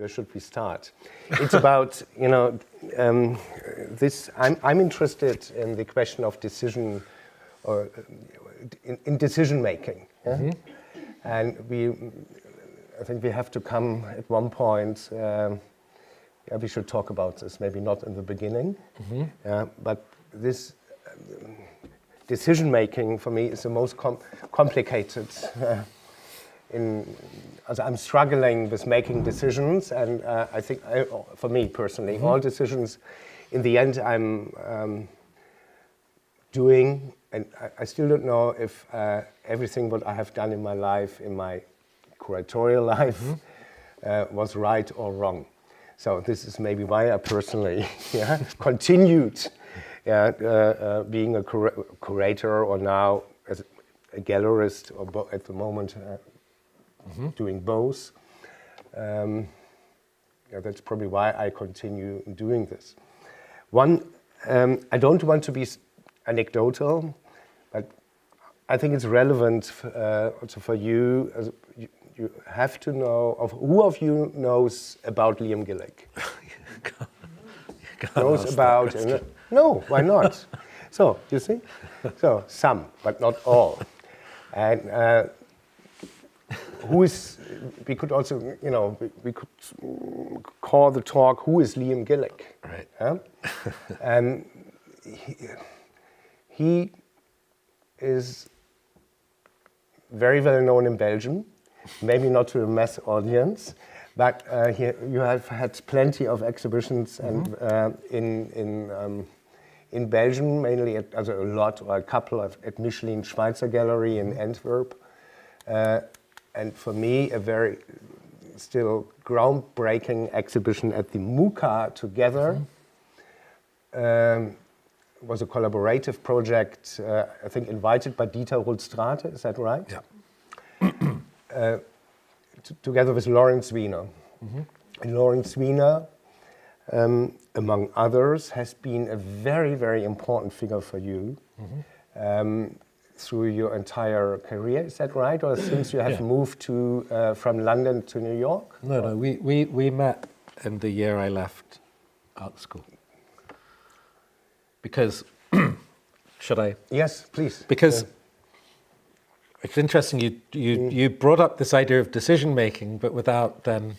where should we start? It's about, I'm interested in the question of decision, or in decision making. Yeah? Mm-hmm. And I think we have to come at one point, we should talk about this, maybe not in the beginning, but this decision making for me is the most complicated. I'm struggling with making decisions, and I think, for me personally, all decisions, in the end, I'm doing, and I still don't know if everything what I have done in my life, in my curatorial life, was right or wrong. So this is maybe why I personally continued being a curator, or now as a gallerist, or at the moment doing both. That's probably why I continue doing this. I don't want to be anecdotal, but I think it's relevant also for you. You have to know, who of you knows about Liam Gillick? Knows about, no, why not? So, you see? So, some, but not all. And we could also, we could call the talk, who is Liam Gillick? Right. And he is very well known in Belgium, maybe not to a mass audience, but you have had plenty of exhibitions and in Belgium, mainly a lot or a couple at Michelin Schweizer Gallery in Antwerp. And for me, a very still groundbreaking exhibition at the MUCA together. Was a collaborative project, I think invited by Dieter Roelstrate, is that right? Yeah. Together with Lawrence Wiener. And Lawrence Wiener, among others, has been a very, very important figure for you through your entire career, is that right? Or since you have moved from London to New York? No, we met in the year I left art school. Because, should I? Yes, please. Because it's interesting, you brought up this idea of decision making, but without then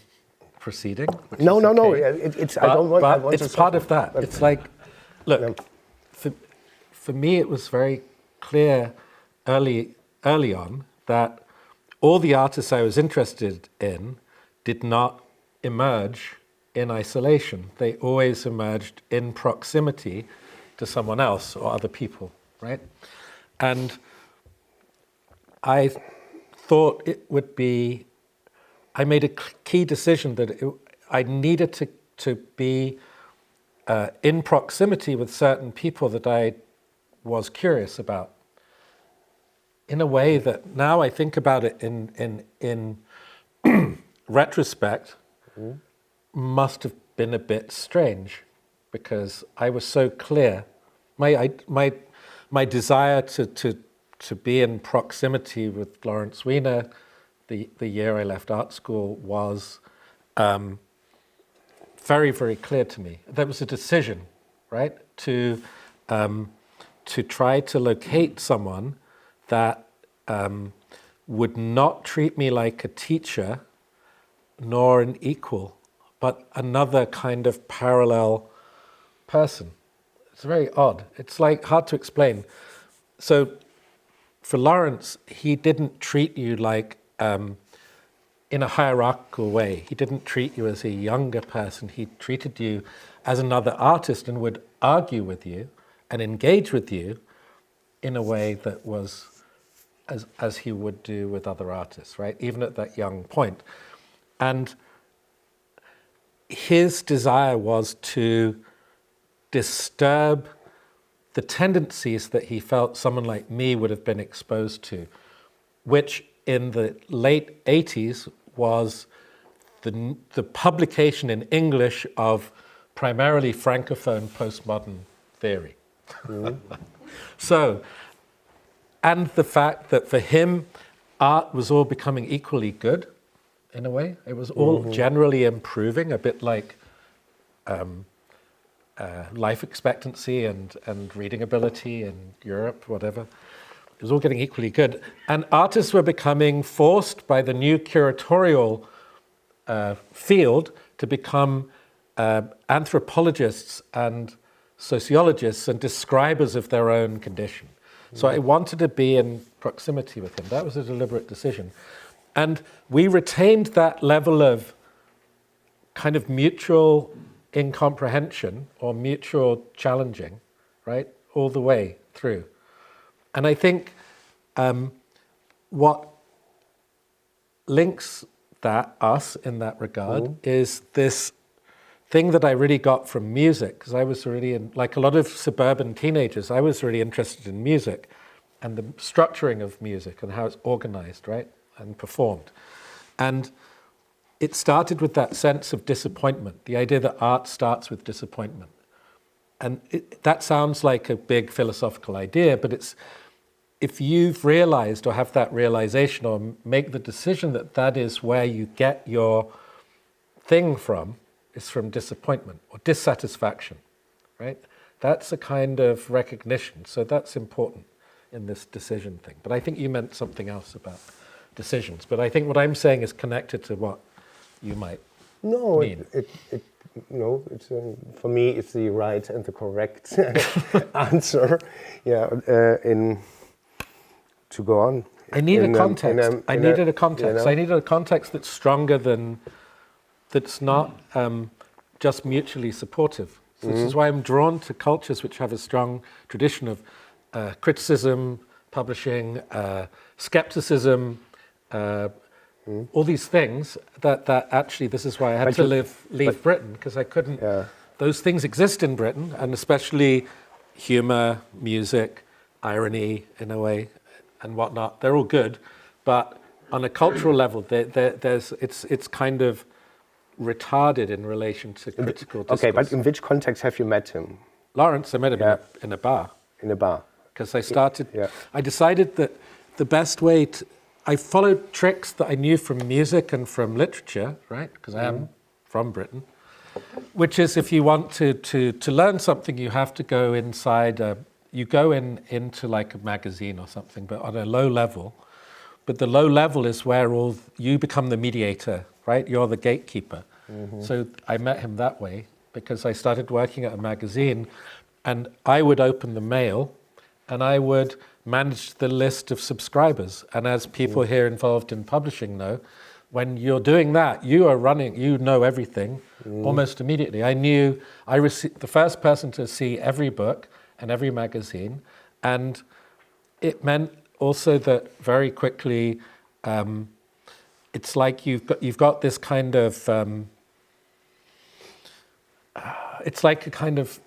proceeding. No. It's part of that. It's like, look, for me, it was very clear early on that all the artists I was interested in did not emerge in isolation. They always emerged in proximity to someone else or other people, right? And I thought it would be, I made a key decision that I needed to be in proximity with certain people that I was curious about, in a way that now I think about it in retrospect, must have been a bit strange, because I was so clear. My desire to be in proximity with Lawrence Wiener the year I left art school was very, very clear to me. There was a decision, right, to try to locate someone that would not treat me like a teacher nor an equal, but another kind of parallel person. It's very odd. It's like hard to explain. So for Lawrence, he didn't treat you like in a hierarchical way. He didn't treat you as a younger person. He treated you as another artist and would argue with you and engage with you in a way that was as he would do with other artists, right? Even at that young point. And his desire was to disturb the tendencies that he felt someone like me would have been exposed to, which in the late 80s was the publication in English of primarily Francophone postmodern theory. So, and the fact that for him, art was all becoming equally good, in a way. It was all generally improving, a bit like life expectancy and reading ability in Europe, whatever. It was all getting equally good. And artists were becoming forced by the new curatorial field to become anthropologists and sociologists and describers of their own condition. So I wanted to be in proximity with him. That was a deliberate decision. And we retained that level of kind of mutual incomprehension or mutual challenging, right, all the way through. And I think what links us in that regard is this thing that I really got from music, because I was really, like a lot of suburban teenagers, I was really interested in music and the structuring of music and how it's organized, right, and performed. And it started with that sense of disappointment, the idea that art starts with disappointment. And that sounds like a big philosophical idea, but it's, if you've realized or have that realization or make the decision that that is where you get your thing from, is from disappointment or dissatisfaction, right? That's a kind of recognition. So that's important in this decision thing. But I think you meant something else about decisions. But I think what I'm saying is connected to what you might mean. No, it's for me it's the right and the correct answer. Yeah, to go on. I need a context. I needed a context. You know? I needed a context that's stronger than, that's not just mutually supportive. So this is why I'm drawn to cultures which have a strong tradition of criticism, publishing, skepticism, all these things that actually, this is why I had to leave Britain, because I couldn't, those things exist in Britain, and especially humor, music, irony in a way, and whatnot. They're all good, but on a cultural level, it's kind of retarded in relation to critical discourse. Okay, but in which context have you met him? Lawrence, I met him in a bar. In a bar. Because I decided that the best way I followed tricks that I knew from music and from literature, right? Because I am from Britain. Which is, if you want to learn something, you have to go inside, you go into like a magazine or something, but on a low level. But the low level is where you become the mediator, right? You're the gatekeeper. So I met him that way because I started working at a magazine, and I would open the mail and I would manage the list of subscribers. And as people here involved in publishing know, when you're doing that, you are running, you know everything almost immediately. I received the first person to see every book and every magazine, and it meant also that very quickly, it's like you've got this kind of, it's like a kind of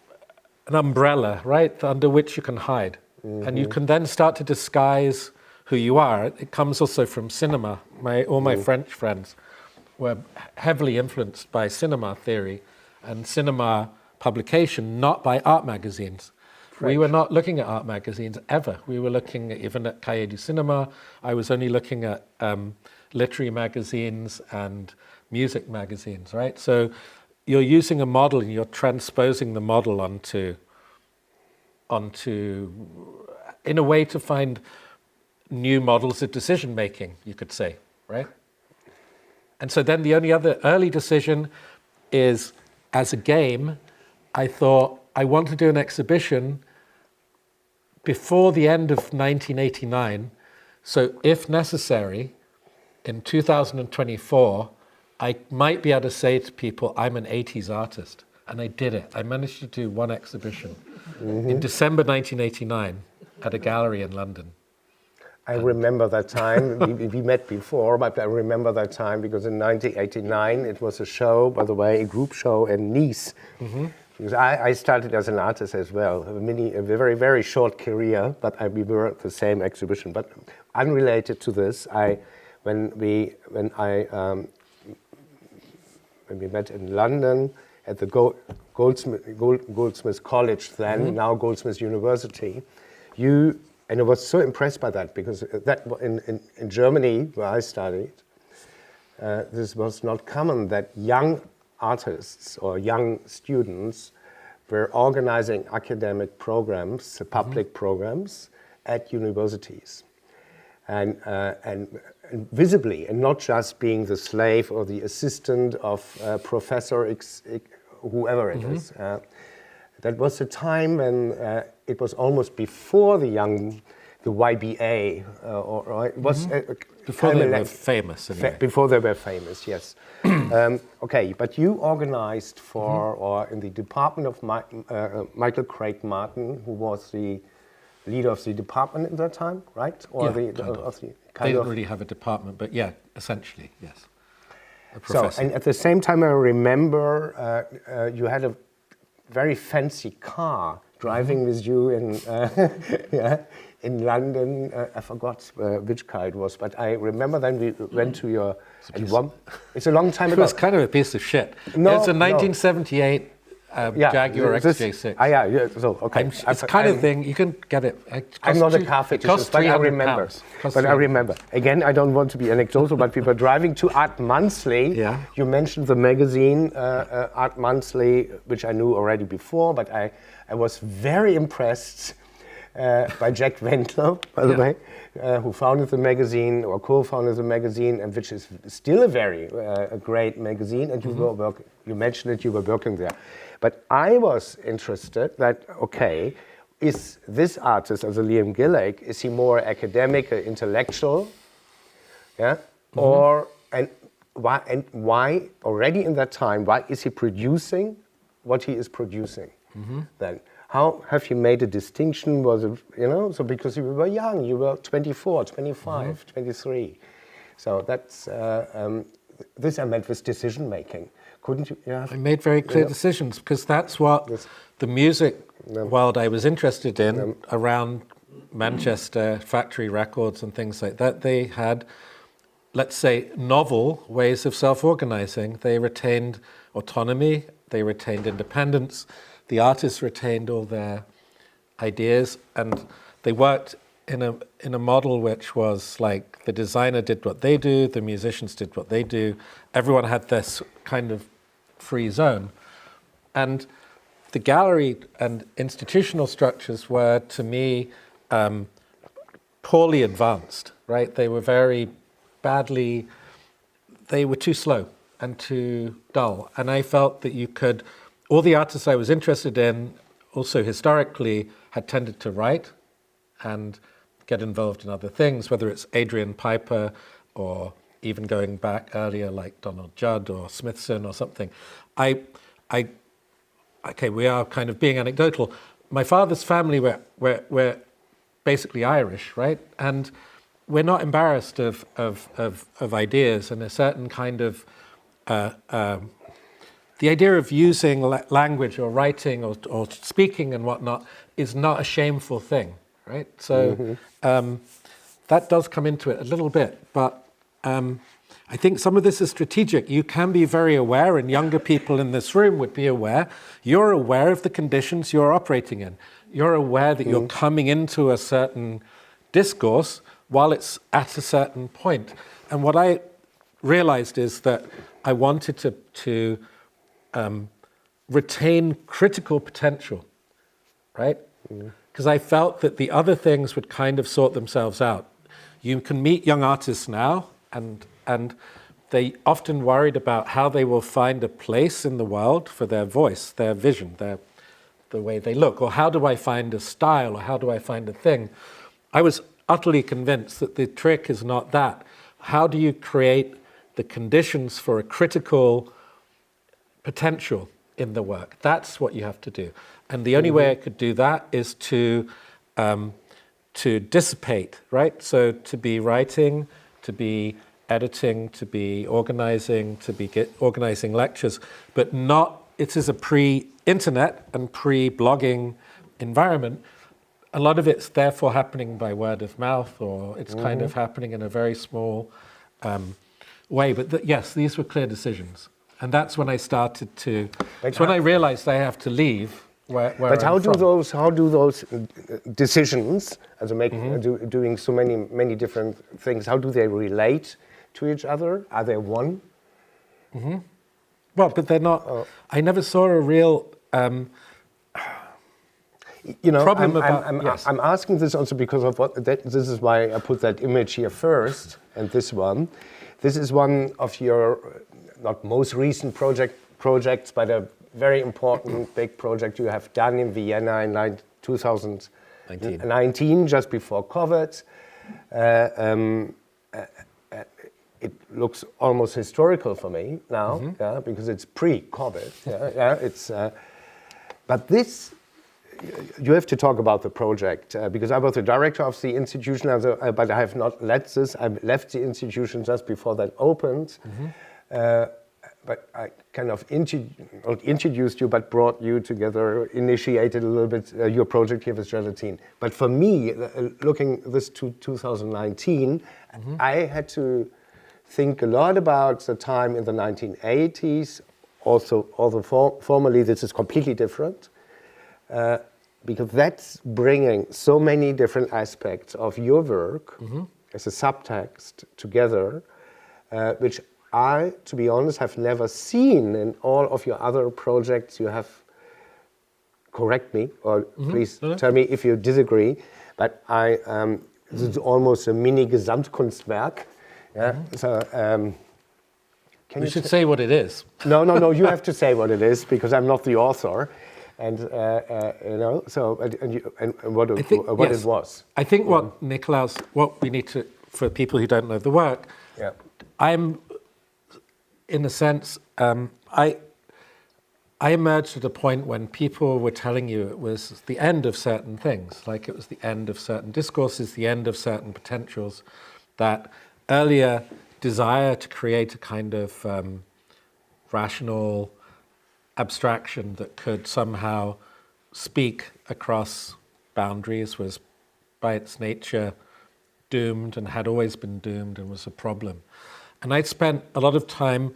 an umbrella, right, under which you can hide. And you can then start to disguise who you are. It comes also from cinema. All my French friends were heavily influenced by cinema theory and cinema publication, not by art magazines. French. We were not looking at art magazines ever. We were looking even at Cahiers du Cinema. I was only looking at literary magazines and music magazines, right? So you're using a model and you're transposing the model onto in a way to find new models of decision making, you could say, right? And so then the only other early decision is, as a game, I thought I want to do an exhibition before the end of 1989. So if necessary, in 2024, I might be able to say to people, I'm an 80s artist. And I did it. I managed to do one exhibition in December 1989 at a gallery in London. I remember that time. we met before, but I remember that time because in 1989 it was a show, by the way, a group show in Nice. Because I started as an artist as well, a very, very short career, but we were at the same exhibition. But unrelated to this, when we met in London at the Goldsmiths College then, now Goldsmiths University, and I was so impressed by that because that in Germany, where I studied, this was not common that young artists or young students were organizing academic programs, public programs at universities. And visibly, and not just being the slave or the assistant of Professor whoever it is. That was the time when it was almost before the YBA, or it was before they were famous. Anyway. Before they were famous, yes. Okay, but you organized for, or in the department of Michael Craig Martin, who was the leader of the department at that time, right? Or yeah, they didn't really have a department, but yeah, essentially, yes. A professor. So, and at the same time, I remember you had a very fancy car driving with you in London. I forgot which car it was, but I remember then we went to your... It's a long time ago. It was kind of a piece of shit. No, it was a 1978 Jaguar XJ6. Yeah, so, okay. It's the kind of thing, you can get it. I'm not a car fetishist, but I remember. But I remember. Again, I don't want to be anecdotal, but we were driving to Art Monthly. Yeah. You mentioned the magazine, Art Monthly, which I knew already before, but I was very impressed by Jack Wendler, by the way, who founded the magazine, or co-founded the magazine, and which is still a very great magazine, and you mentioned that you were working there. But I was interested that, okay, is this artist, as a Liam Gillick, is he more academic, intellectual, yeah? Or, and why, already in that time, why is he producing what he is producing then? How have you made a distinction? Was it, so because you were young, you were 24, 25, 23. So that's, this I meant with decision making. Couldn't you? Yeah. I made very clear decisions because that's what the music world I was interested in around Manchester, factory records and things like that. They had, let's say, novel ways of self-organizing. They retained autonomy, they retained independence, the artists retained all their ideas, and they worked in a model which was like the designer did what they do, the musicians did what they do, everyone had this kind of free zone. And the gallery and institutional structures were, to me, poorly advanced, right? They were very badly, they were too slow and too dull. And I felt that you could, all the artists I was interested in, also historically, had tended to write and get involved in other things, whether it's Adrian Piper or even going back earlier like Donald Judd or Smithson or something. Okay, we are kind of being anecdotal. My father's family were basically Irish, right? And we're not embarrassed of ideas, and a certain kind of the idea of using language or writing or speaking and whatnot is not a shameful thing, right? So that does come into it a little bit, but I think some of this is strategic. You can be very aware, and younger people in this room would be aware. You're aware of the conditions you're operating in. You're aware that you're coming into a certain discourse while it's at a certain point. And what I realized is that I wanted to retain critical potential, right? Because I felt that the other things would kind of sort themselves out. You can meet young artists now, and they often worried about how they will find a place in the world for their voice, their vision, the way they look, or how do I find a style, or how do I find a thing? I was utterly convinced that the trick is not that. How do you create the conditions for a critical potential in the work? That's what you have to do. And the only way I could do that is to dissipate, right? So to be writing, to be editing, to be organizing, to be organizing lectures, but not, it is a pre-internet and pre-blogging environment. A lot of it's therefore happening by word of mouth, or it's kind of happening in a very small way. But yes, these were clear decisions. And that's when I started to, it's when I realized I have to leave where how do those decisions, as doing so many different things, how do they relate to each other? Are they one? Well, but they're not. I never saw a real problem yes. I'm asking this also because of this is why I put that image here first, and this one. This is one of your, not most recent projects, but a very important big project you have done in Vienna in 2019, just before COVID. It looks almost historical for me now, because it's pre-COVID. But this, you have to talk about the project, because I was the director of the institution, but I have not led this. I left the institution just before that opened. But I kind of not introduced you, but brought you together, initiated a little bit your project here with Gelatine. But for me, looking this to 2019, I had to think a lot about the time in the 1980s. Also, although formally this is completely different, because that's bringing so many different aspects of your work as a subtext together, which I, to be honest, have never seen in all of your other projects. You have, correct me, or please tell me if you disagree, but this is almost a mini Gesamtkunstwerk. So, can you should say what it is. No, you have to say what it is, because I'm not the author. And, so, and what it was. I think what Nicolaus, what we need to, for people who don't know the work, I'm, in a sense, I emerged at a point when people were telling you it was the end of certain things, like it was the end of certain discourses, the end of certain potentials, that earlier desire to create a kind of rational abstraction that could somehow speak across boundaries was by its nature doomed and had always been doomed and was a problem. And I'd spent a lot of time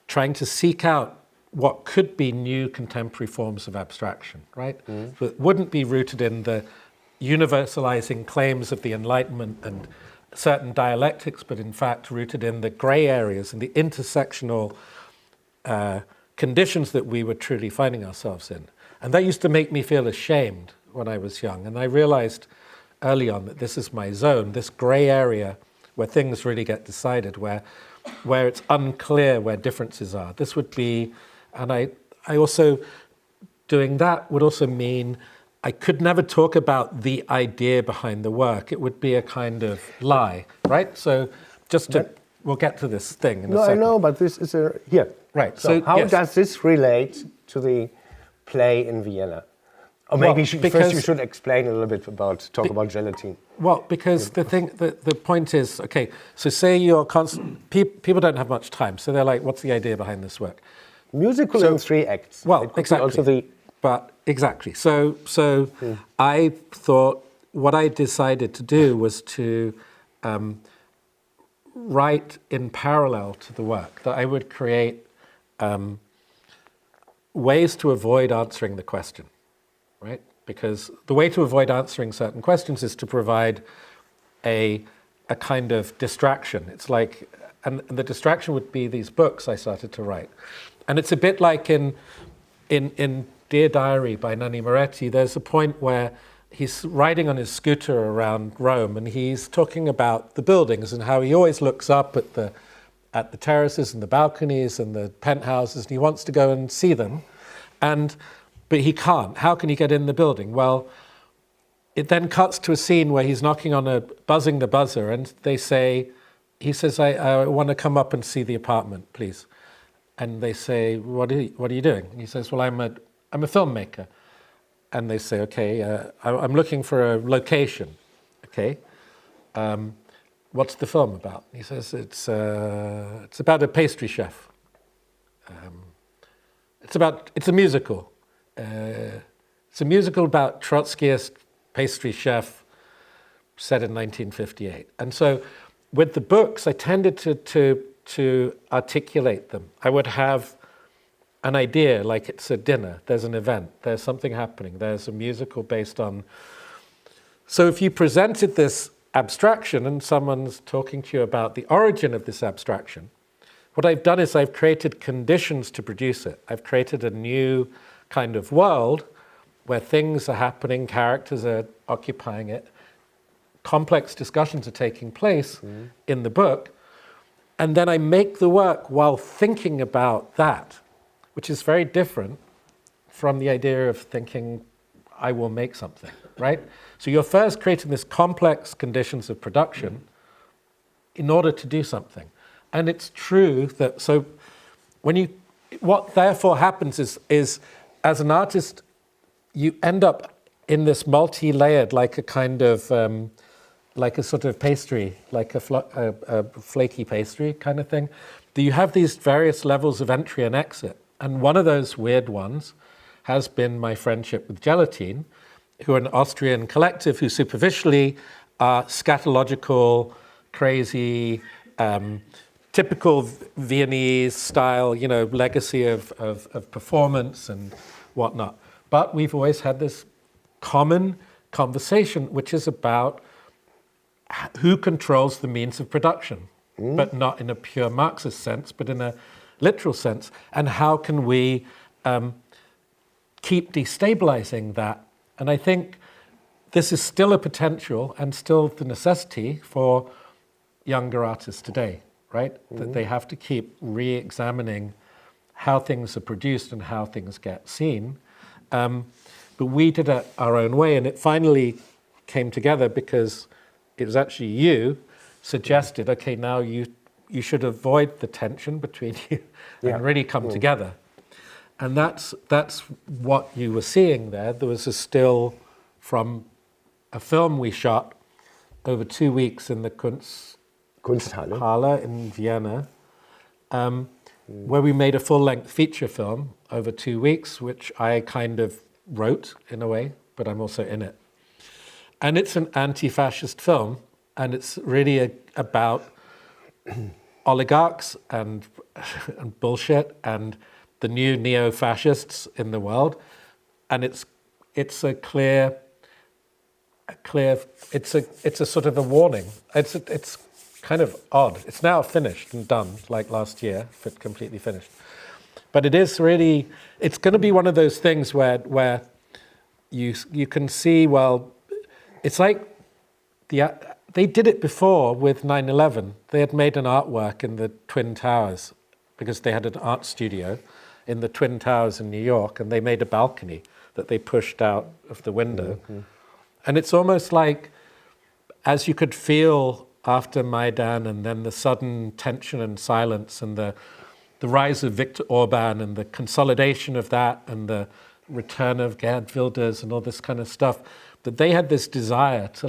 trying to seek out what could be new contemporary forms of abstraction, right? That wouldn't be rooted in the universalizing claims of the Enlightenment and certain dialectics, but in fact rooted in the gray areas and the intersectional conditions that we were truly finding ourselves in. And that used to make me feel ashamed when I was young. And I realized early on that this is my zone, this gray area where things really get decided, where it's unclear where differences are. This would be, and I also, doing that would also mean I could never talk about the idea behind the work. It would be a kind of lie, right? So just to, we'll get to this thing in a second. No, I know, but this is here. Right. So how does this relate to the play in Vienna? Or maybe first you should explain a little bit about, talk about Gelatine. Well, because the point is, okay, so say you're people don't have much time, so they're like, what's the idea behind this work? Musical in 3 acts. Well, exactly. Exactly. So I thought what I decided to do was to write in parallel to the work, that I would create ways to avoid answering the question, right? Because the way to avoid answering certain questions is to provide a kind of distraction. It's like, and the distraction would be these books I started to write. And it's a bit like in Dear Diary by Nanni Moretti, there's a point where he's riding on his scooter around Rome and he's talking about the buildings and how he always looks up at the terraces and the balconies and the penthouses and he wants to go and see them. But he can't. How can he get in the building? Well, it then cuts to a scene where he's buzzing the buzzer and he says, I want to come up and see the apartment, please. And they say, what are you doing? And he says, well, I'm a filmmaker. And they say, okay, I'm looking for a location. Okay. What's the film about? He says, it's about a pastry chef. It's a musical. It's a musical about Trotskyist pastry chef set in 1958. And so with the books, I tended to articulate them. I would have an idea, like it's a dinner, there's an event, there's something happening, there's a musical based on... So if you presented this abstraction and someone's talking to you about the origin of this abstraction, what I've done is I've created conditions to produce it. I've created a new kind of world where things are happening, characters are occupying it, complex discussions are taking place in the book, and then I make the work while thinking about that, which is very different from the idea of thinking, I will make something, right? So you're first creating this complex conditions of production in order to do something. And it's true that, so what therefore happens is as an artist, you end up in this multi-layered, like a kind of, like a sort of pastry, like a flaky pastry kind of thing. You have these various levels of entry and exit. And one of those weird ones has been my friendship with Gelatine, who are an Austrian collective who superficially are scatological, crazy, typical Viennese style, legacy of performance and whatnot. But we've always had this common conversation, which is about who controls the means of production, but not in a pure Marxist sense, but in a literal sense. And how can we keep destabilizing that? And I think this is still a potential and still the necessity for younger artists today, right? That they have to keep re-examining how things are produced and how things get seen. But we did it our own way, and it finally came together because it was actually you suggested, okay, now you should avoid the tension between you and really come together. And that's what you were seeing there. There was a still from a film we shot over 2 weeks in the Kunsthalle in Vienna, where we made a full-length feature film over 2 weeks, which I kind of wrote in a way, but I'm also in it. And it's an anti-fascist film, and it's really about oligarchs and bullshit and the new neo-fascists in the world, and it's a clear, it's a sort of a warning. It's kind of odd. It's now finished and done, like last year, completely finished. But it is really, it's going to be one of those things where you can see, well, it's like they did it before with 9/11. They had made an artwork in the Twin Towers because they had an art studio in the Twin Towers in New York, and they made a balcony that they pushed out of the window. And it's almost like, as you could feel after Maidan and then the sudden tension and silence and the rise of Viktor Orban and the consolidation of that and the return of Geert Wilders and all this kind of stuff, that they had this desire to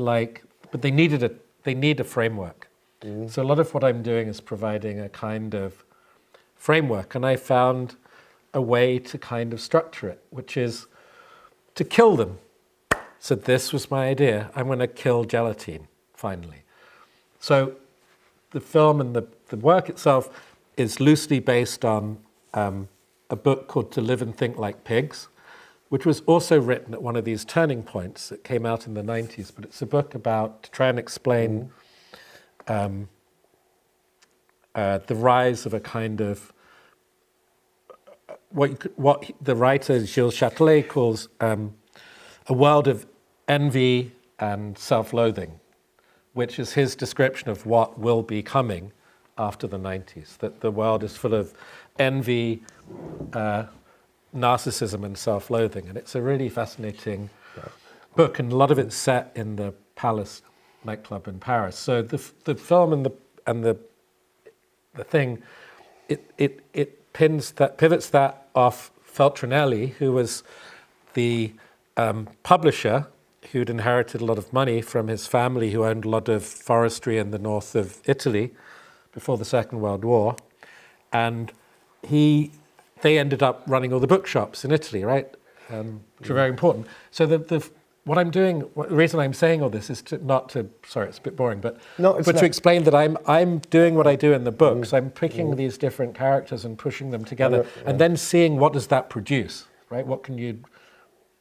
but they need a framework. So a lot of what I'm doing is providing a kind of framework, and I found a way to kind of structure it, which is to kill them. So this was my idea. I'm going to kill Gelatine, finally. So the film and the work itself is loosely based on a book called To Live and Think Like Pigs, which was also written at one of these turning points that came out in the 90s. But it's a book about, to try and explain the rise of a kind of, what the writer Gilles Châtelet calls a world of envy and self-loathing, which is his description of what will be coming after the 90s, that the world is full of envy, narcissism and self-loathing. And it's a really fascinating book, and a lot of it's set in the Palace nightclub in Paris. So the film and the thing, it pivots that off Feltrinelli, who was the publisher who'd inherited a lot of money from his family, who owned a lot of forestry in the north of Italy before the Second World War. And they ended up running all the bookshops in Italy, right? Which are very important. So what I'm doing, the reason I'm saying all this is sorry, it's a bit boring, but to explain that I'm doing what I do in the books. I'm picking these different characters and pushing them together, and then seeing what does that produce, right? What can you,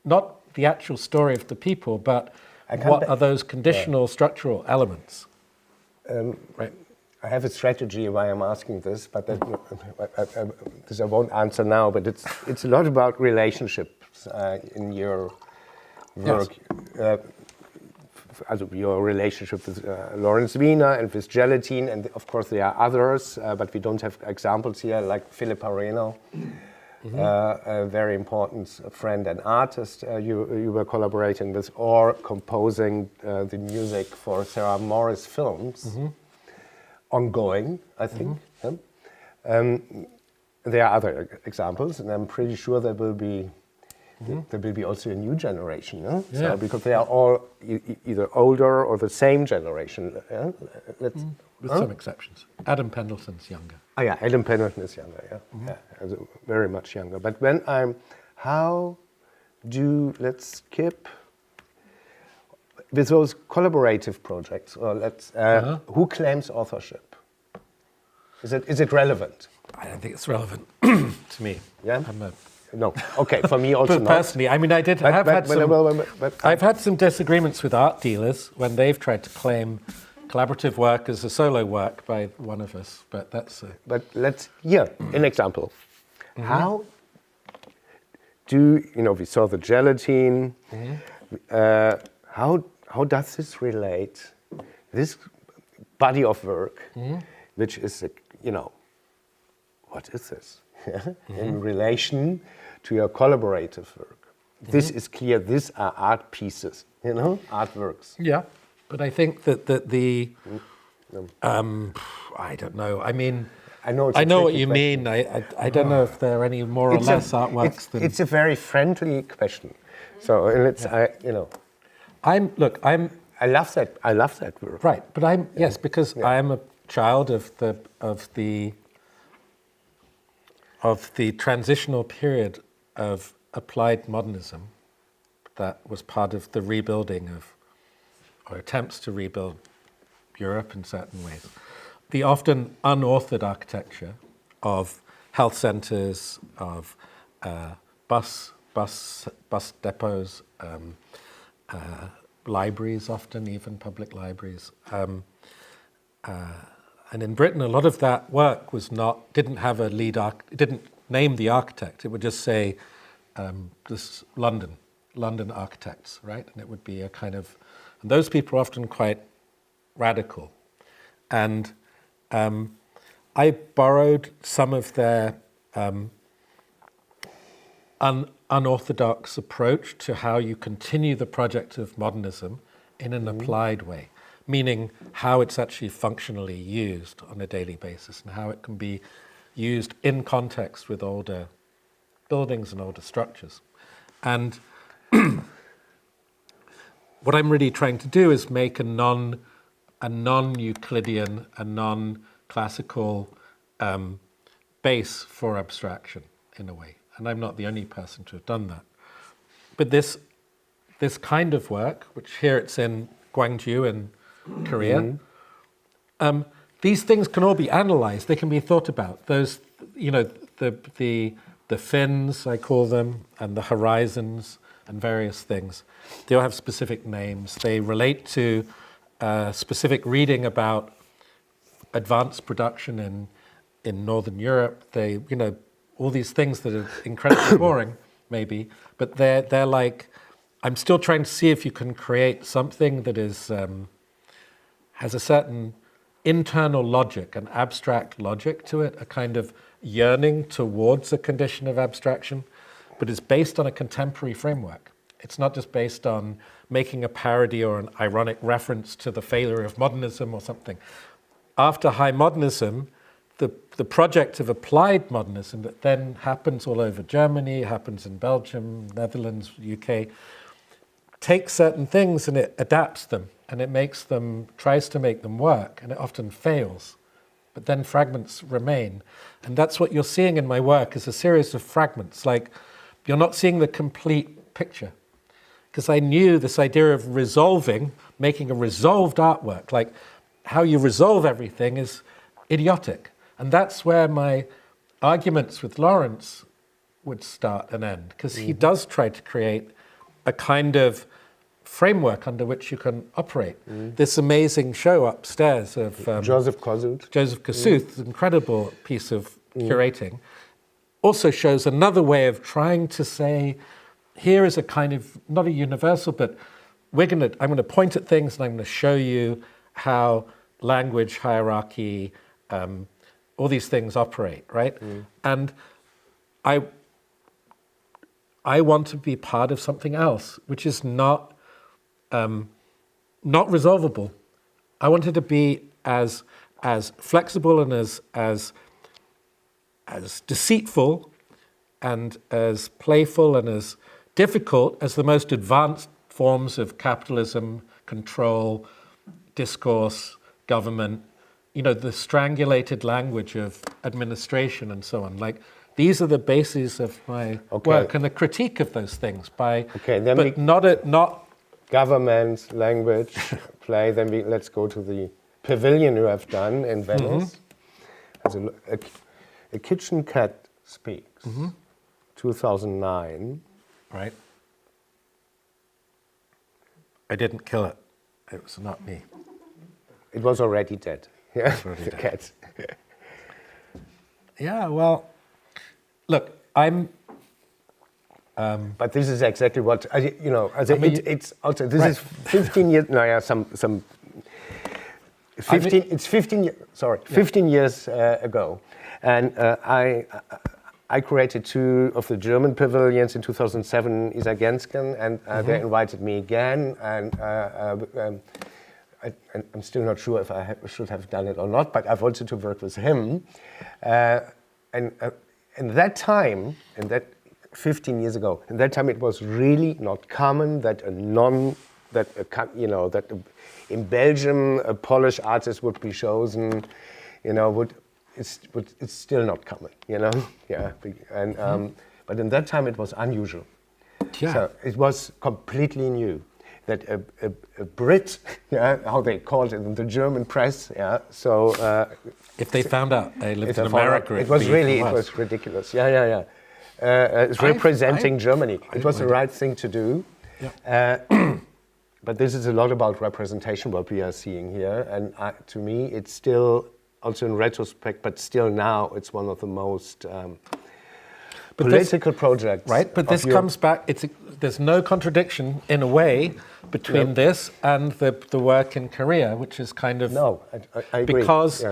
not the actual story of the people, but what are those conditional structural elements? Right. I have a strategy why I'm asking this, but this I won't answer now. But it's a lot about relationships in your work. Yes. Also your relationship with Lawrence Wiener and with Gelatine, and of course there are others, but we don't have examples here, like Philip Areno, a very important friend and artist you were collaborating with, or composing the music for Sarah Morris films, ongoing, I think. There are other examples, and I'm pretty sure there will be also a new generation, no? Yeah. So, because they are all either older or the same generation. With some exceptions. Adam Pendleton's younger. Oh yeah, Adam Pendleton is younger, very much younger. But when let's skip with those collaborative projects, or who claims authorship? Is it relevant? I don't think it's relevant to me. Yeah? No. Okay, for me also but not. Personally, I mean, I've had some disagreements with art dealers when they've tried to claim collaborative work as a solo work by one of us, but that's... But let's hear an example. How do, we saw the Gelatine, how does this relate, this body of work, which is, what is this? In relation to your collaborative work. This is clear, these are art pieces, artworks. Yeah, but I think that the I don't know, I mean, I know what you mean. I don't know if there are any more or less artworks than... It's a very friendly question. So let's, I love that work. Right, but because I am a child of the transitional period of applied modernism that was part of the rebuilding or attempts to rebuild Europe in certain ways. The often unauthored architecture of health centres, of bus depots, libraries, often even public libraries. And in Britain, a lot of that work didn't have a lead it didn't name the architect. It would just say, this London architects, right? And it would be a kind of, and those people are often quite radical. And I borrowed some of their unorthodox approach to how you continue the project of modernism in an applied way, meaning how it's actually functionally used on a daily basis and how it can be used in context with older buildings and older structures. And what I'm really trying to do is make a non-Euclidean, a non-classical base for abstraction in a way. And I'm not the only person to have done that. But this kind of work, which here it's in Gwangju in Korea, these things can all be analyzed. They can be thought about. Those, the fins, I call them, and the horizons and various things. They all have specific names. They relate to specific reading about advanced production in Northern Europe. They, all these things that are incredibly boring, maybe, but they're like, I'm still trying to see if you can create something that is has a certain internal logic, an abstract logic to it, a kind of yearning towards a condition of abstraction, but it's based on a contemporary framework. It's not just based on making a parody or an ironic reference to the failure of modernism or something. After high modernism, the project of applied modernism that then happens all over Germany, happens in Belgium, Netherlands, UK, takes certain things and it adapts them and it tries to make them work, and it often fails. But then fragments remain. And that's what you're seeing in my work, is a series of fragments. Like, you're not seeing the complete picture. Because I knew this idea of resolving, making a resolved artwork, like how you resolve everything is idiotic. And that's where my arguments with Lawrence would start and end, because he does try to create a kind of framework under which you can operate. This amazing show upstairs of Joseph Kossuth's incredible piece of curating also shows another way of trying to say, here is a kind of, not a universal, but I'm going to point at things and I'm going to show you how language, hierarchy, all these things operate, right? And I want to be part of something else, which is not resolvable. I wanted to be as flexible and as deceitful and as playful and as difficult as the most advanced forms of capitalism, control, discourse, government, the strangulated language of administration and so on. Like, these are the bases of my work and the critique of those things not government, language, play. Then let's go to the pavilion you have done in Venice. As a kitchen cat speaks, 2009. Right. I didn't kill it. It was not me. It was already dead. Yeah, the cat. Yeah, well, look, I'm... but this is exactly what, it's also, this is 15 years, it's 15 years ago. And I created 2 of the German pavilions in 2007, Isar Gensken, and they invited me again, and I'm still not sure if I should have done it or not, but I wanted to work with him. And in that time, 15 years ago, in that time it was really not common that in Belgium a Polish artist would be chosen, it's still not common, yeah. And but in that time it was unusual. Yeah. So it was completely new that a Brit, how they called it in the German press, So if they found out they lived in America, it was ridiculous. Yeah. It's representing Germany. It was the right thing to do. Yeah. But this is a lot about representation, what we are seeing here. And to me, it's still, also in retrospect, but still now, it's one of the most political projects. Right, but this comes back, there's no contradiction, in a way, between this and the work in Korea, which is kind of... No, I agree. Because,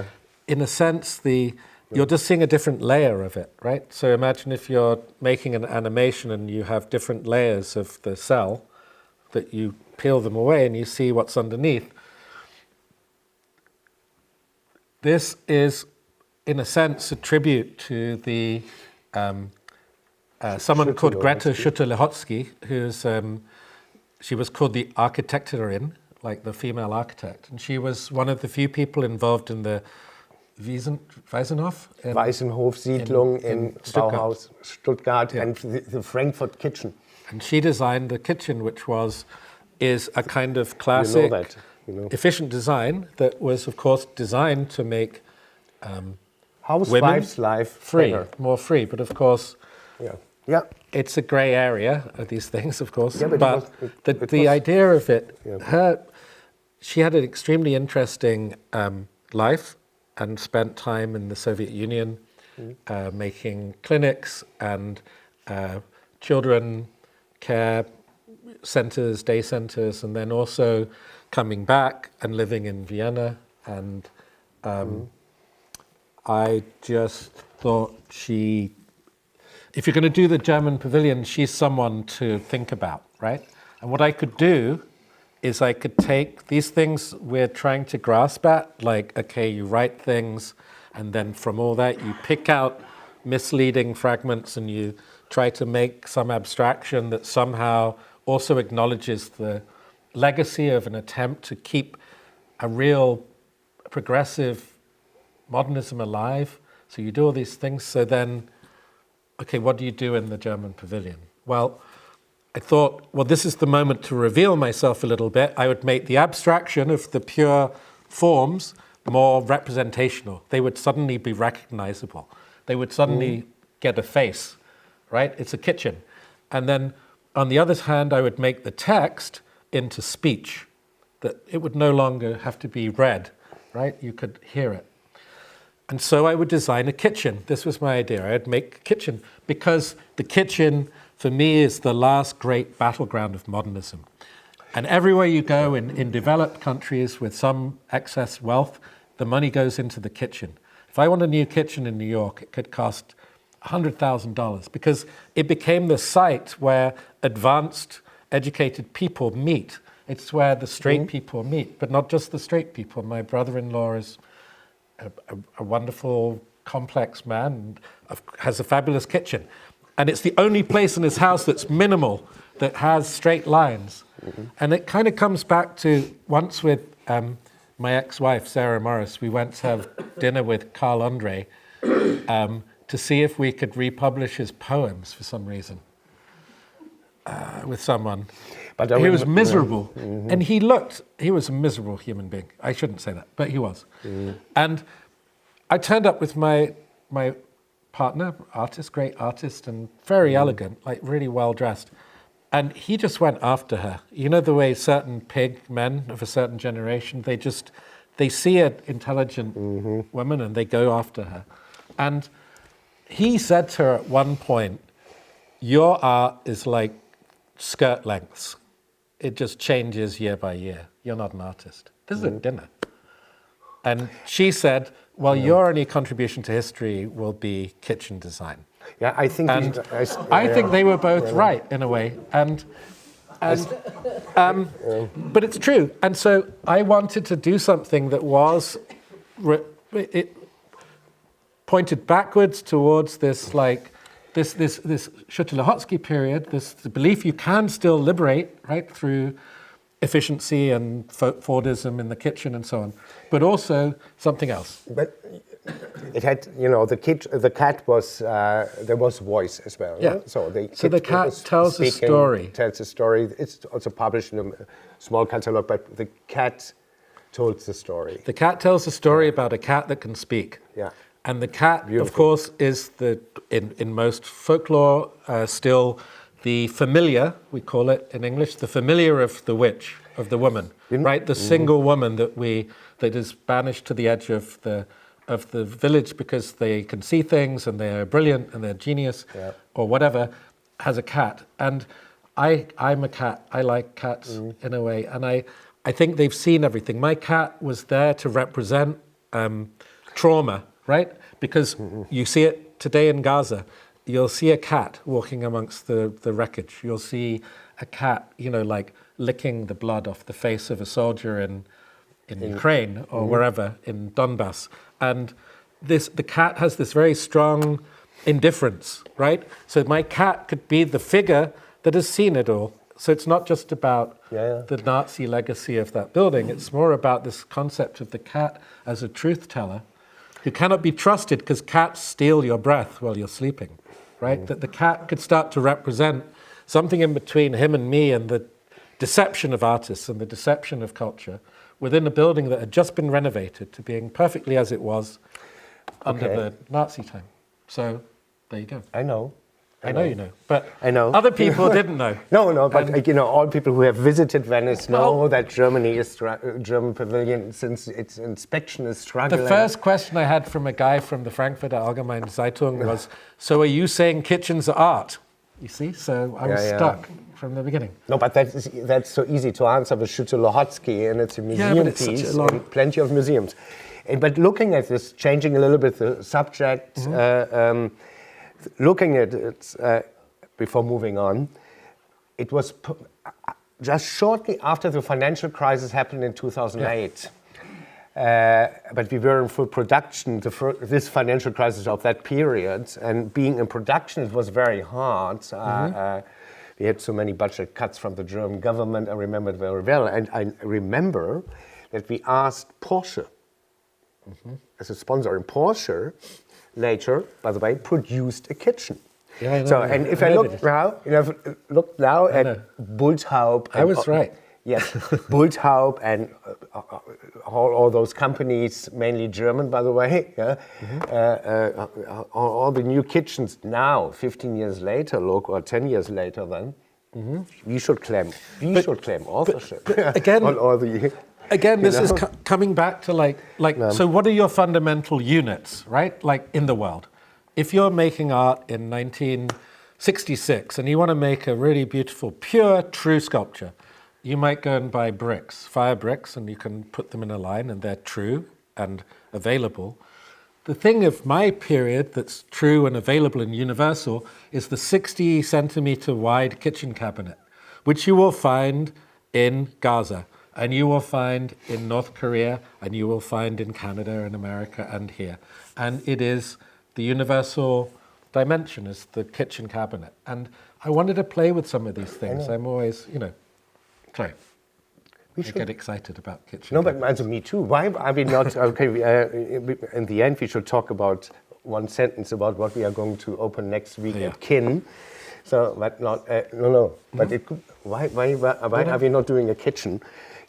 in a sense, you're just seeing a different layer of it, right? So imagine if you're making an animation and you have different layers of the cell, that you peel them away and you see what's underneath. This is, in a sense, a tribute to the someone called Greta Schutter-Lehotsky, she was called the Architektorin, like the female architect, and she was one of the few people involved in the Waisenhof-Siedlung in Bauhaus, Stuttgart, and the Frankfurt kitchen. And she designed the kitchen, which is a kind of classic, efficient design that was, of course, designed to make housewife's life free, better. more free. But of course, it's a grey area of these things, of course. Yeah, but the idea of it, she had an extremely interesting life and spent time in the Soviet Union making clinics and children care centers, day centers, and then also coming back and living in Vienna. And I just thought if you're going to do the German pavilion, she's someone to think about, right? And what I could do is I could take these things we're trying to grasp at, like, okay, you write things, and then from all that you pick out misleading fragments and you try to make some abstraction that somehow also acknowledges the legacy of an attempt to keep a real progressive modernism alive. So you do all these things, so then, okay, what do you do in the German pavilion? Well, I thought, this is the moment to reveal myself a little bit. I would make the abstraction of the pure forms more representational. They would suddenly be recognizable. They would suddenly get a face, right? It's a kitchen. And then, on the other hand, I would make the text into speech, that it would no longer have to be read, right? You could hear it. And so I would design a kitchen. This was my idea. I'd make a kitchen because the kitchen, for me, is the last great battleground of modernism. And everywhere you go in developed countries with some excess wealth, the money goes into the kitchen. If I want a new kitchen in New York, it could cost $100,000 because it became the site where advanced, educated people meet. It's where the straight people meet, but not just the straight people. My brother-in-law is a wonderful, complex man and has a fabulous kitchen. And it's the only place in his house that's minimal, that has straight lines. And it kind of comes back to once with my ex-wife, Sarah Morris, we went to have dinner with Carl Andre to see if we could republish his poems for some reason with someone. But he was miserable. And he was a miserable human being. I shouldn't say that, but he was. And I turned up with my partner, artist, great artist, and very elegant, like really well dressed. And he just went after her. You know the way certain pig men of a certain generation, they see an intelligent woman and they go after her. And he said to her at one point, your art is like skirt lengths. It just changes year by year. You're not an artist. This is a dinner. And she said, well, your only contribution to history will be kitchen design. Yeah, I think I think they were both right in a way, but it's true. And so I wanted to do something that was it pointed backwards towards this Schütte-Lehoczky period, this belief you can still liberate, right, through efficiency and Fordism in the kitchen and so on, but also something else. But it had, the cat was, there was voice as well. Yeah. Right? So the cat tells a story. Tells a story. It's also published in a small catalog, but the cat told the story. The cat tells a story about a cat that can speak. Yeah. And the cat, of course, is in most folklore still the familiar, we call it in English, the familiar of the witch, of the woman, right? The single woman that is banished to the edge of the village because they can see things and they're brilliant and they're genius or whatever, has a cat. And I'm a cat. I like cats in a way. And I think they've seen everything. My cat was there to represent trauma, right? Because you see it today in Gaza. You'll see a cat walking amongst the wreckage. You'll see a cat, like licking the blood off the face of a soldier in Ukraine or wherever, in Donbass. And the cat has this very strong indifference, right? So my cat could be the figure that has seen it all. So it's not just about the Nazi legacy of that building. It's more about this concept of the cat as a truth teller who cannot be trusted because cats steal your breath while you're sleeping, right? That the cat could start to represent something in between him and me and the deception of artists and the deception of culture within a building that had just been renovated to being perfectly as it was under the Nazi time. So there you go. I know you know, but I know. Other people didn't know. No, but all people who have visited Venice know that German pavilion, since its inspection is struggling. The first question I had from a guy from the Frankfurter Allgemeine Zeitung was, so are you saying kitchens are art? You see, so I was stuck from the beginning. No, but that's so easy to answer with Schütte-Lehoczky, and it's a museum piece, and plenty of museums. But looking at this, changing a little bit the subject, looking at it before moving on, it was just shortly after the financial crisis happened in 2008. But we were in full production, this financial crisis of that period, and being in production, it was very hard. We had so many budget cuts from the German government, I remember it very well, and I remember that we asked Porsche as a sponsor, and Porsche later, by the way, produced a kitchen. Yeah, I know. So, and if I look now, at Bulthaupt. I was right. Yes, Bulthaupt and all those companies, mainly German, by the way. All the new kitchens now, 15 years later, or 10 years later, then We should claim authorship again, on all the. Again, this is coming back to so what are your fundamental units, right? Like in the world. If you're making art in 1966 and you want to make a really beautiful, pure, true sculpture, you might go and buy bricks, fire bricks, and you can put them in a line and they're true and available. The thing of my period that's true and available and universal is the 60 centimeter wide kitchen cabinet, which you will find in Gaza. And you will find in North Korea, and you will find in Canada and America and here. And it is the universal dimension, is the kitchen cabinet. And I wanted to play with some of these things. I'm always, sorry. I get excited about kitchen cabinets. No, but me too. Why are we not, okay, in the end we should talk about one sentence about what we are going to open next week at Kin. So, but not, but it could, why are we not doing a kitchen?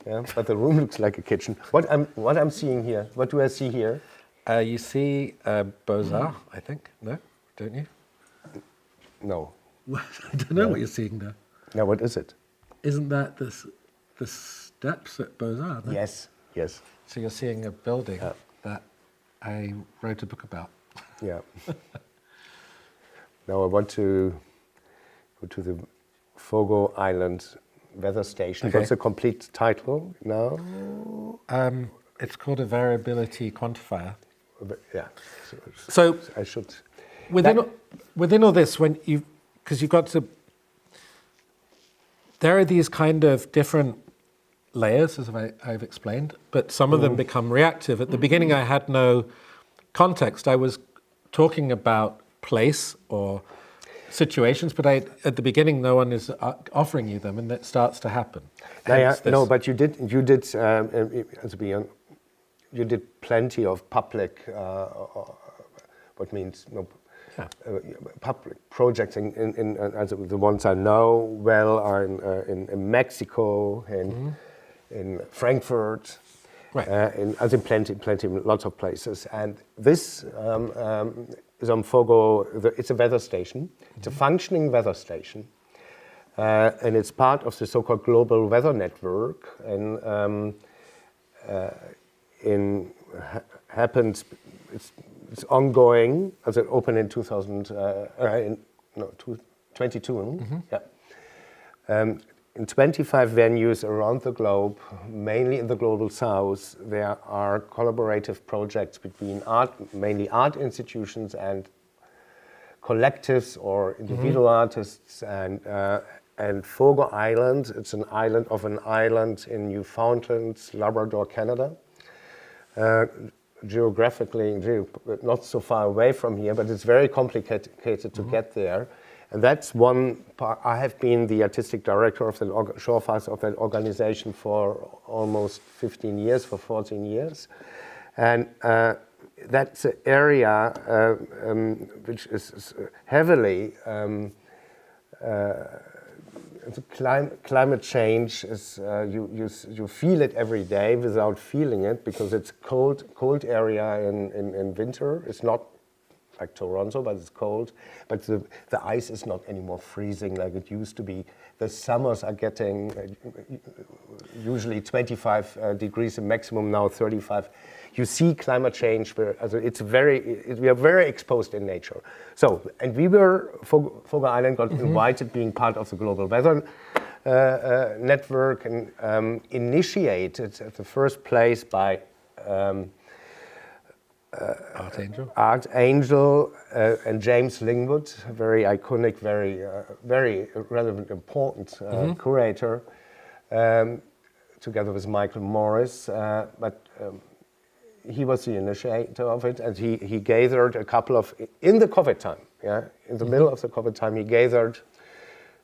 Yeah, but the room looks like a kitchen. What I'm seeing here, what do I see here? You see Beaux-Arts, I think. No, don't you? No. I don't know what you're seeing there. Now, what is it? Isn't that the steps at Beaux-Arts? No? Yes. So you're seeing a building that I wrote a book about. Yeah. Now I want to go to the Fogo Island weather station. Okay. What's the complete title now? It's called a variability quantifier. Yeah. So I should. Within all this, because you've got to, there are these kind of different layers, as I've explained, but some of them become reactive. At the beginning, I had no context. I was talking about place or situations, but at the beginning, no one is offering you them, and it starts to happen. No, but you did plenty of public, what means public projects as the ones I know well are in Mexico and in Frankfurt, right? As in plenty, lots of places. And this is on Fogo. It's a weather station. It's a functioning weather station, and it's part of the so-called global weather network. And it's ongoing. As it opened in 2022. Yeah. In 25 venues around the globe, mainly in the global south, there are collaborative projects between mainly art institutions and collectives or individual artists. And Fogo Island, it's an island in Newfoundland, Labrador, Canada. Geographically, not so far away from here, but it's very complicated to get there. And that's one part. I have been the artistic director of the Schafhausen of that organization for almost 15 years, for 14 years. And that's an area which is heavily, climate change is, you feel it every day without feeling it, because it's cold area in winter. It's not like Toronto, but it's cold. But the ice is not anymore freezing like it used to be. The summers are getting usually 25 degrees in maximum, now 35. You see climate change, we are very exposed in nature. So, and Fogo Island got invited, being part of the global weather network, and initiated at the first place by Archangel and James Lingwood, very iconic, very relevant, important curator, together with Michael Morris. But he was the initiator of it, and he gathered a couple of, in the COVID time, in the middle of the COVID time, he gathered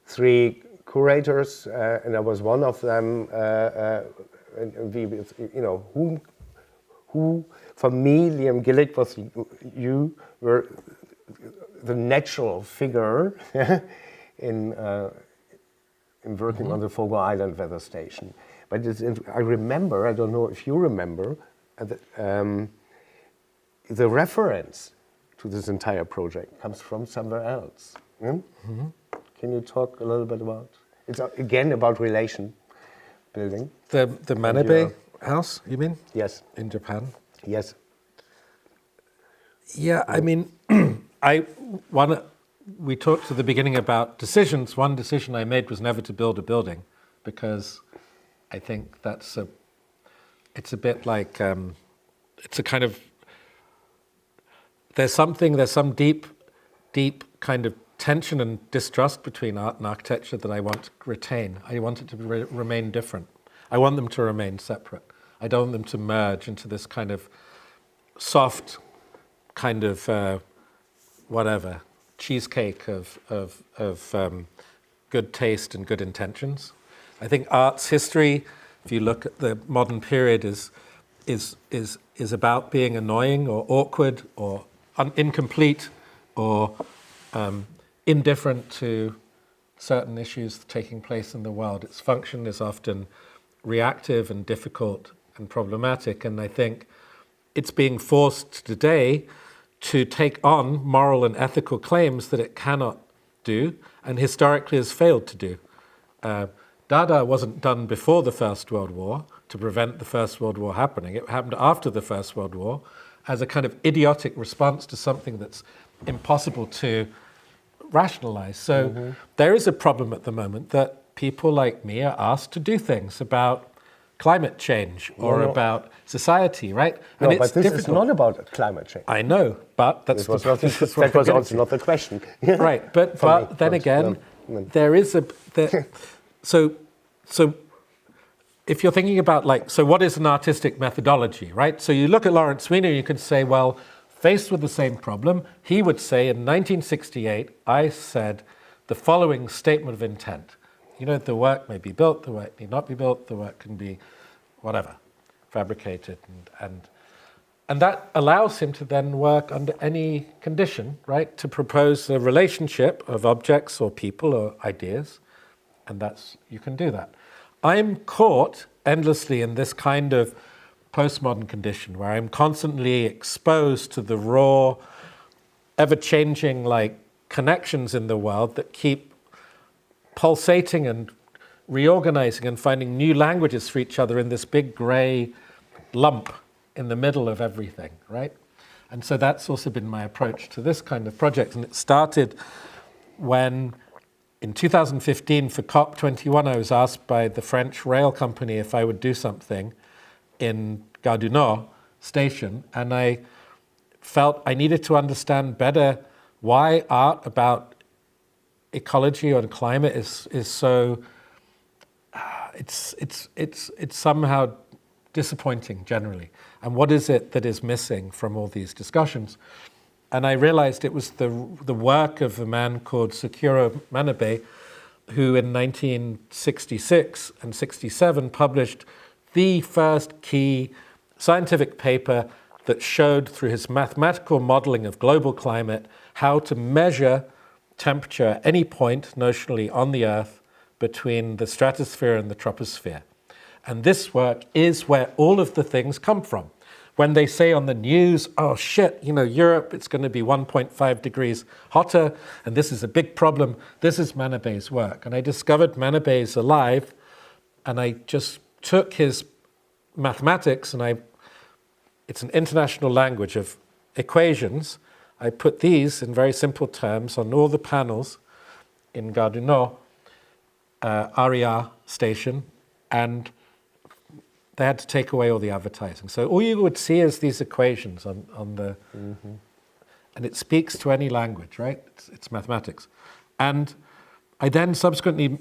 3 curators, and I was one of them, and we, who, for me, Liam Gillick you were the natural figure in working on the Fogo Island weather station. But I remember, I don't know if you remember, the reference to this entire project comes from somewhere else. Can you talk a little bit about? It's again about relation building. The Manabe house, you mean? Yes. In Japan? Yes. Yeah, I mean, we talked at the beginning about decisions. One decision I made was never to build a building, because I think it's a bit like, it's a kind of, there's some deep kind of tension and distrust between art and architecture that I want to retain. I want it to remain different. I want them to remain separate. I don't want them to merge into this kind of soft kind of cheesecake of good taste and good intentions. I think art's history, if you look at the modern period, is about being annoying or awkward or incomplete or indifferent to certain issues taking place in the world. Its function is often reactive and difficult and problematic, and I think it's being forced today to take on moral and ethical claims that it cannot do, and historically has failed to do. Dada wasn't done before the First World War to prevent the First World War happening. It happened after the First World War as a kind of idiotic response to something that's impossible to rationalize. So there is a problem at the moment that people like me are asked to do things about climate change or about society, right? No, and but this is not about climate change. I know, but that was also not the question. Right, but then again, there is so if you're thinking about so what is an artistic methodology, right? So you look at Lawrence Weiner, you could say, well, faced with the same problem, he would say in 1968, I said the following statement of intent. The work may be built, the work need not be built, the work can be whatever, fabricated, and that allows him to then work under any condition, right? To propose a relationship of objects or people or ideas, and you can do that. I'm caught endlessly in this kind of postmodern condition where I'm constantly exposed to the raw, ever-changing connections in the world that keep pulsating and reorganizing and finding new languages for each other in this big gray lump in the middle of everything, right? And so that's also been my approach to this kind of project. And it started when, in 2015, for COP21, I was asked by the French rail company if I would do something in Gare du Nord station, and I felt I needed to understand better why art about ecology or climate is so it's somehow disappointing generally, and what is it that is missing from all these discussions? And I realized it was the work of a man called Sakura Manabe, who in 1966 and 67 published the first key scientific paper that showed through his mathematical modeling of global climate how to measure temperature at any point notionally on the Earth between the stratosphere and the troposphere. And this work is where all of the things come from. When they say on the news, oh shit, Europe, it's going to be 1.5 degrees hotter, and this is a big problem, this is Manabe's work. And I discovered Manabe's alive, and I just took his mathematics, and it's an international language of equations. I put these in very simple terms on all the panels in Gare du Nord, RER station, and they had to take away all the advertising. So all you would see is these equations on the... And it speaks to any language, right? It's mathematics. And I then subsequently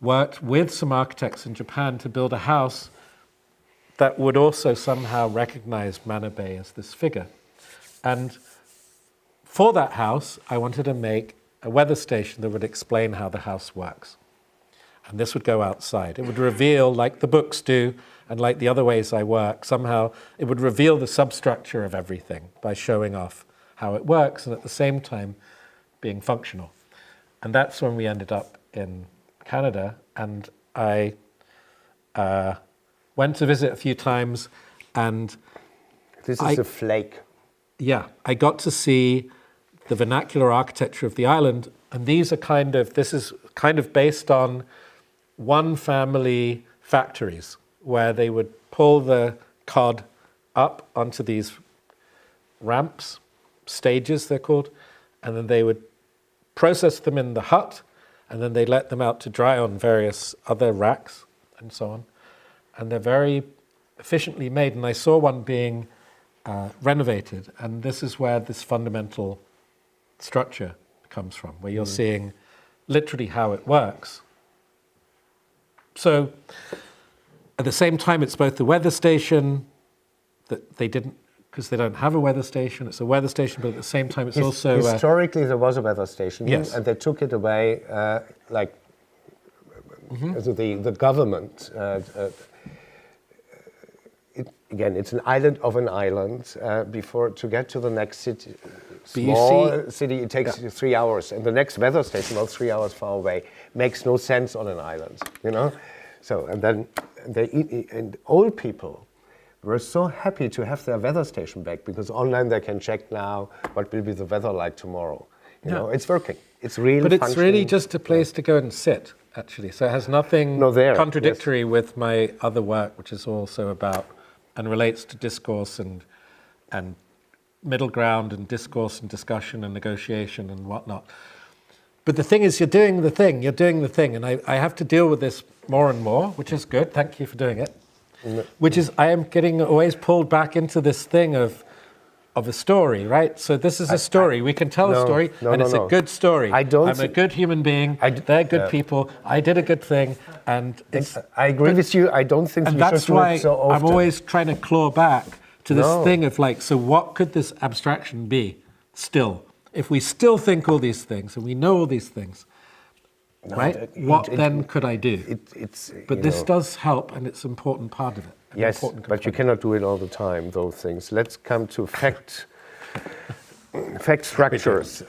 worked with some architects in Japan to build a house that would also somehow recognize Manabe as this figure. And for that house, I wanted to make a weather station that would explain how the house works. And this would go outside. It would reveal, like the books do, and like the other ways I work, somehow it would reveal the substructure of everything by showing off how it works and at the same time being functional. And that's when we ended up in Canada, and I went to visit a few times, and this is a flake. Yeah, I got to see the vernacular architecture of the island. And this is kind of based on one family factories where they would pull the cod up onto these ramps, stages they're called, and then they would process them in the hut, and then they let them out to dry on various other racks and so on. And they're very efficiently made. And I saw one being renovated, and this is where this fundamental structure comes from, where you're seeing literally how it works. So at the same time, it's both the weather station that they didn't, because they don't have a weather station, it's a weather station, but at the same time it's also... Historically there was a weather station, yes. And they took it away, so the government... Again, it's an island of an island. To get to the next city, city, it takes 3 hours, and the next weather station was 3 hours far away. Makes no sense on an island, you know. So and then and old people were so happy to have their weather station back, because online they can check now what will be the weather like tomorrow. You know, it's working. It's really. But it's really just a place to go and sit, actually. So it has nothing contradictory with my other work, which is also about and relates to discourse and middle ground and discourse and discussion and negotiation and whatnot. But the thing is, you're doing the thing, and I have to deal with this more and more, which is good. Thank you for doing it. Which is, I am getting always pulled back into this thing of a story, right? So this is a story. We can tell a story, and it's a good story. I'm a good human being. They're good people. I did a good thing, and I agree with you. I don't think you should do it so often. And that's why I'm always trying to claw back to this thing of like, so what could this abstraction be still? If we still think all these things and we know all these things, right? What then could I do? But this does help, and it's an important part of it. Yes, but you cannot do it all the time, those things. Let's come to fact structures.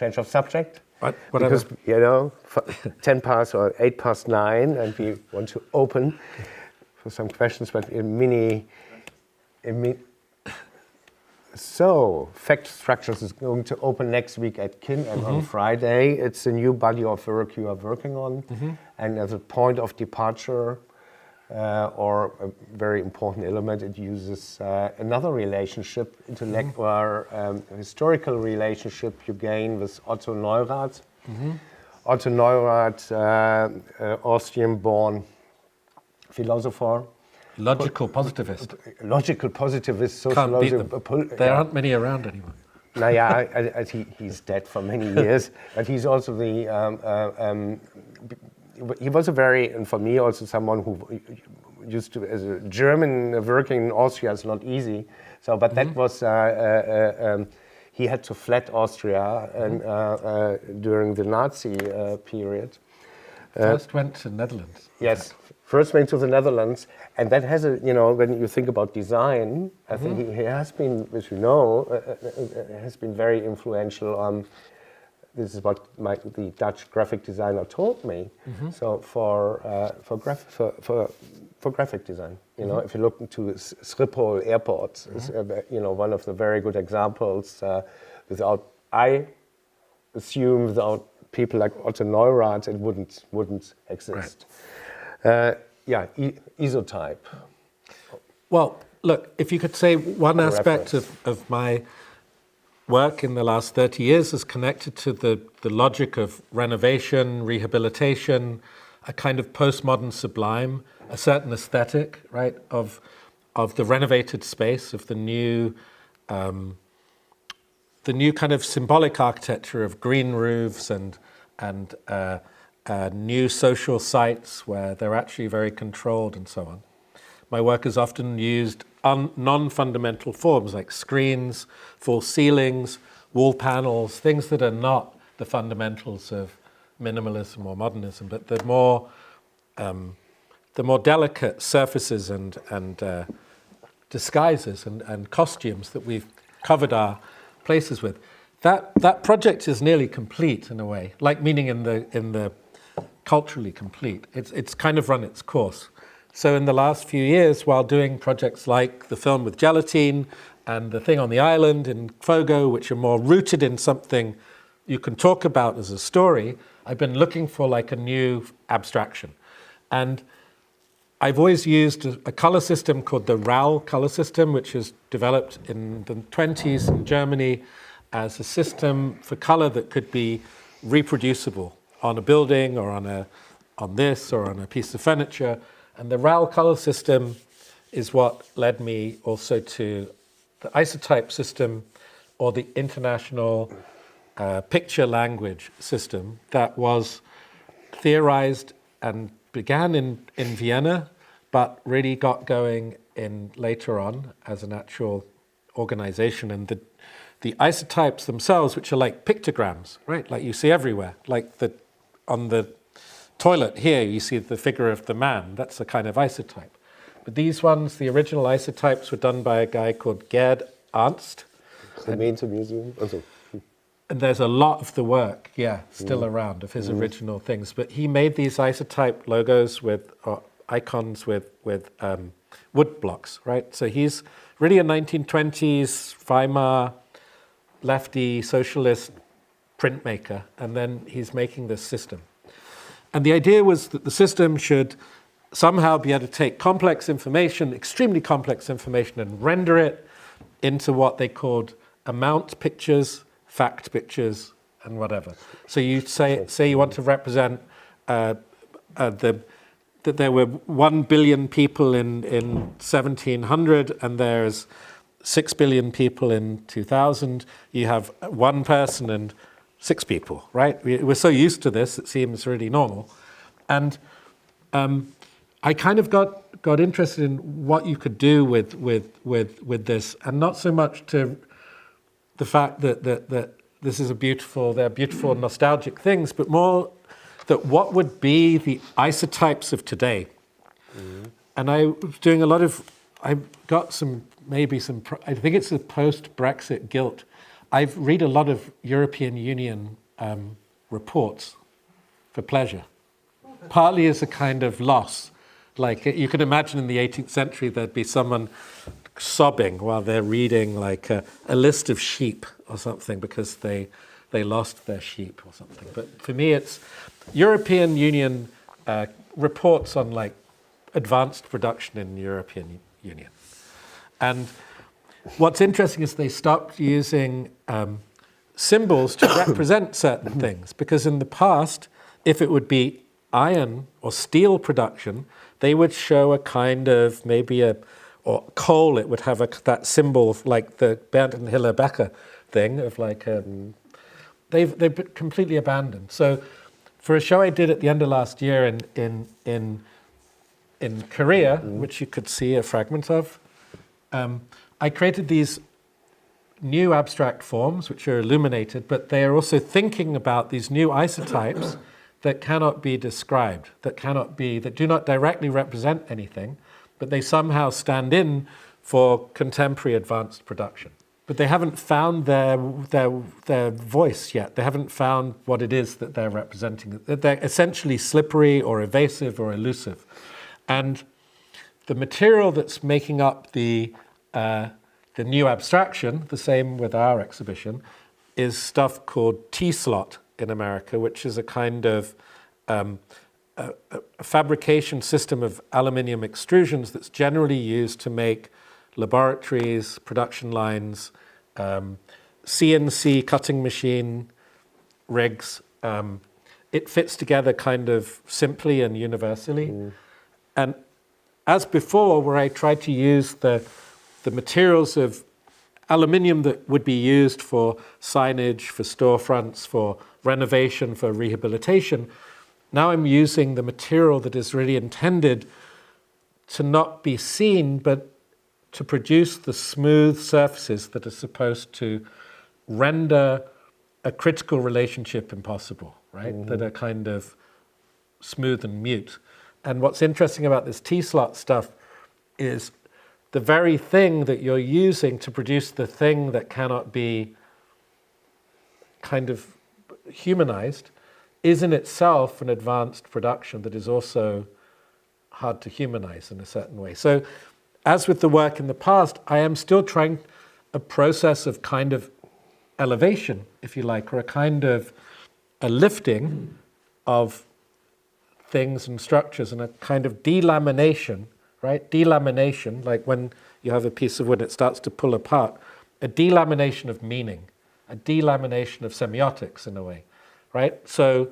Change of subject? Whatever. Because, 10 past or 8 past 9, and we want to open for some questions, but So, fact structures is going to open next week at KIN, and on Friday. It's a new body of work you are working on, and as a point of departure, or a very important element, it uses another relationship, or historical relationship you gain with Otto Neurath. Otto Neurath, Austrian-born philosopher. Logical positivist. Sociologist. There aren't many around anymore. He's dead for many years, but he's also he was and for me also someone who used to, as a German working in Austria is not easy. So, but that was, he had to fled Austria and during the Nazi period. First went to the Netherlands. Yes, first went to the Netherlands, and that has when you think about design, I think he has been, as you know, has been very influential on. This is what the Dutch graphic designer told me. So for graphic design, if you look into Schiphol Airport, is one of the very good examples. Without people like Otto Neurath, it wouldn't exist. Right. Esotype. Well, look, if you could say one aspect of my work in the last 30 years is connected to the logic of renovation, rehabilitation, a kind of postmodern sublime, a certain aesthetic, right, of the renovated space, of the new kind of symbolic architecture of green roofs and new social sites where they're actually very controlled and so on. My work has often used non-fundamental forms like screens, false ceilings, wall panels, things that are not the fundamentals of minimalism or modernism, but the more delicate surfaces and disguises and costumes that we've covered our places with. That project is nearly complete in a way, like meaning in the culturally complete. It's kind of run its course. So in the last few years, while doing projects like the film with Gelatine and the thing on the island in Fogo, which are more rooted in something you can talk about as a story, I've been looking for like a new abstraction. And I've always used a color system called the RAL color system, which was developed in the 20s in Germany as a system for color that could be reproducible on a building or on this or on a piece of furniture. And the RAL color system is what led me also to the isotype system, or the international picture language system that was theorized and began in Vienna, but really got going in later on as an actual organization. And the isotypes themselves, which are like pictograms, right? Like you see everywhere, like on the toilet here, you see the figure of the man. That's a kind of isotype. But these ones, the original isotypes, were done by a guy called Gerd Ernst. The Mainzer Museum. Also. And there's a lot of the work, still around of his original things. But he made these isotype logos with icons with wood blocks, right? So he's really a 1920s Weimar lefty socialist printmaker, and then he's making this system. And the idea was that the system should somehow be able to take complex information, extremely complex information, and render it into what they called amount pictures, fact pictures, and whatever. So you say you want to represent that there were 1 billion people in 1700, and there's 6 billion people in 2000. You have one person and 6 people, right? We're so used to this, it seems really normal. And I kind of got interested in what you could do with this, and not so much to the fact that this is they're beautiful nostalgic things, but more that what would be the isotypes of today. Mm-hmm. And I was doing I've got I think it's the post-Brexit guilt. I've read a lot of European Union reports for pleasure, partly as a kind of loss. Like you can imagine in the 18th century, there'd be someone sobbing while they're reading like a list of sheep or something because they lost their sheep or something. But for me, it's European Union reports on like advanced production in European Union. And what's interesting is they stopped using symbols to represent certain things, because in the past, if it would be iron or steel production, they would show a kind of or coal, it would have that symbol of like the Bernd and Hiller Becker thing of like, they've completely abandoned. So for a show I did at the end of last year in Korea, which you could see a fragment of, I created these new abstract forms which are illuminated, but they are also thinking about these new isotypes that cannot be described, that do not directly represent anything, but they somehow stand in for contemporary advanced production. But they haven't found their voice yet. They haven't found what it is that they're representing. They're essentially slippery or evasive or elusive. And the material that's making up the new abstraction, the same with our exhibition, is stuff called T-slot in America, which is a kind of a fabrication system of aluminium extrusions that's generally used to make laboratories, production lines, CNC cutting machine rigs. It fits together kind of simply and universally. And as before, where I tried to use the materials of aluminium that would be used for signage, for storefronts, for renovation, for rehabilitation, now I'm using the material that is really intended to not be seen, but to produce the smooth surfaces that are supposed to render a critical relationship impossible, right? Mm-hmm. That are kind of smooth and mute. And what's interesting about this T-slot stuff is the very thing that you're using to produce the thing that cannot be kind of humanized is in itself an advanced production that is also hard to humanize in a certain way. So as with the work in the past, I am still trying, a process of kind of elevation, if you like, or a kind of a lifting of things and structures and a kind of delamination, right? Delamination, like when you have a piece of wood, it starts to pull apart. A delamination of meaning, a delamination of semiotics in a way, right? So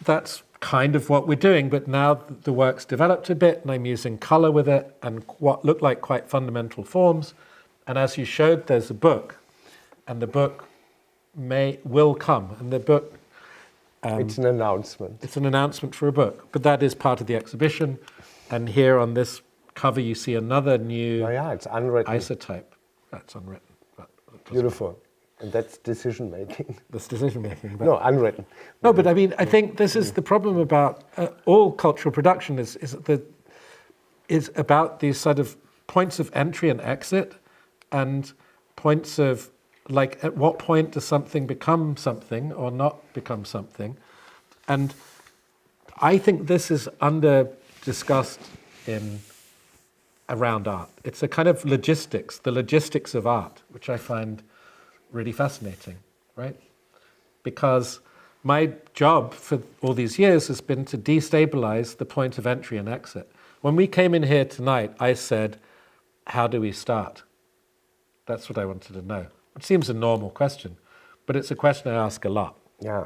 that's kind of what we're doing, but now the work's developed a bit and I'm using color with it and what look like quite fundamental forms. And as you showed, there's a book, and the book will come, and the book... it's an announcement. It's an announcement for a book, but that is part of the exhibition. And here on this cover, you see another new it's unwritten. isotype. That's unwritten. But Beautiful. And that's decision making. that's decision making. No, unwritten. No, but I mean, I think this is the problem about all cultural production is about these sort of points of entry and exit, and points of, like, at what point does something become something or not become something? And I think this is under-discussed around art. It's a kind of logistics, the logistics of art, which I find really fascinating, right? Because my job for all these years has been to destabilize the point of entry and exit. When we came in here tonight, I said, how do we start? That's what I wanted to know. It seems a normal question, but it's a question I ask a lot. Yeah.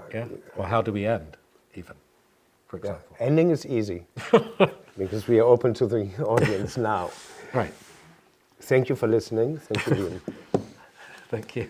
Or how do we end, even, for example? Ending is easy, because we are open to the audience now. Right. Thank you for listening. Thank you, Liam. Thank you.